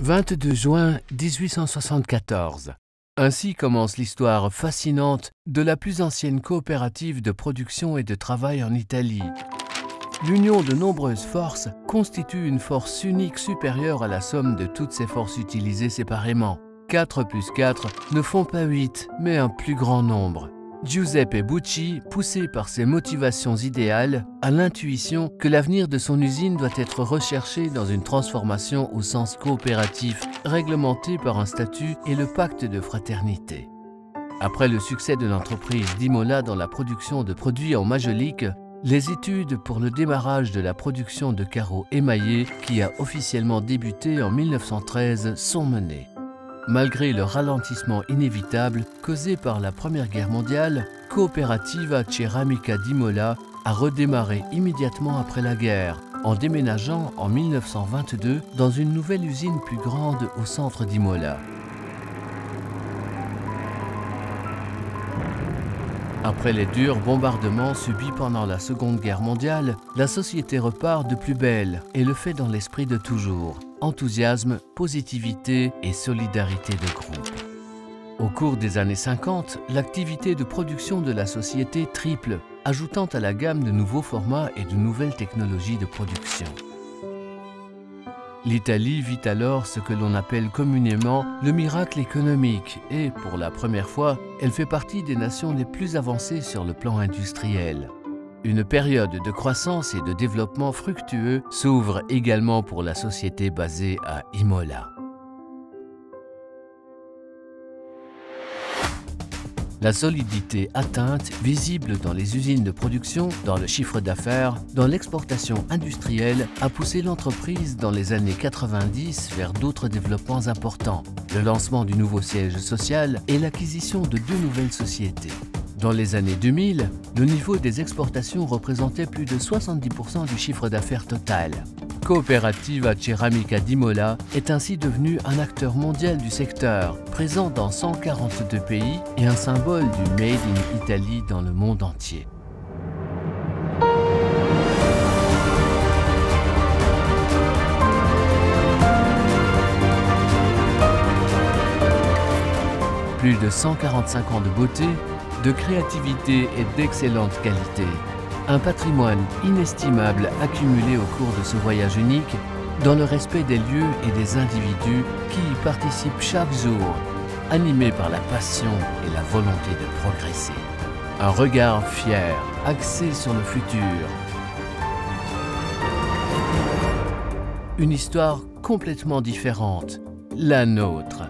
22 juin 1874. Ainsi commence l'histoire fascinante de la plus ancienne coopérative de production et de travail en Italie. L'union de nombreuses forces constitue une force unique supérieure à la somme de toutes ces forces utilisées séparément. 4 plus 4 ne font pas 8, mais un plus grand nombre. Giuseppe Bucci, poussé par ses motivations idéales, a l'intuition que l'avenir de son usine doit être recherché dans une transformation au sens coopératif, réglementé par un statut et le pacte de fraternité. Après le succès de l'entreprise d'Imola dans la production de produits en majolique, les études pour le démarrage de la production de carreaux émaillés, qui a officiellement débuté en 1913, sont menées. Malgré le ralentissement inévitable causé par la Première Guerre mondiale, Cooperativa Ceramica d'Imola a redémarré immédiatement après la guerre, en déménageant en 1922 dans une nouvelle usine plus grande au centre d'Imola. Après les durs bombardements subis pendant la Seconde Guerre mondiale, la société repart de plus belle et le fait dans l'esprit de toujours. Enthousiasme, positivité et solidarité de groupe. Au cours des années 50, l'activité de production de la société triple, ajoutant à la gamme de nouveaux formats et de nouvelles technologies de production. L'Italie vit alors ce que l'on appelle communément le miracle économique et, pour la première fois, elle fait partie des nations les plus avancées sur le plan industriel. Une période de croissance et de développement fructueux s'ouvre également pour la société basée à Imola. La solidité atteinte, visible dans les usines de production, dans le chiffre d'affaires, dans l'exportation industrielle, a poussé l'entreprise dans les années 90 vers d'autres développements importants, le lancement du nouveau siège social et l'acquisition de 2 nouvelles sociétés. Dans les années 2000, le niveau des exportations représentait plus de 70% du chiffre d'affaires total. Cooperativa Ceramica d'Imola est ainsi devenue un acteur mondial du secteur, présent dans 142 pays et un symbole du Made in Italy dans le monde entier. Plus de 145 ans de beauté, de créativité et d'excellente qualité. Un patrimoine inestimable accumulé au cours de ce voyage unique dans le respect des lieux et des individus qui y participent chaque jour, animés par la passion et la volonté de progresser. Un regard fier, axé sur le futur. Une histoire complètement différente, la nôtre.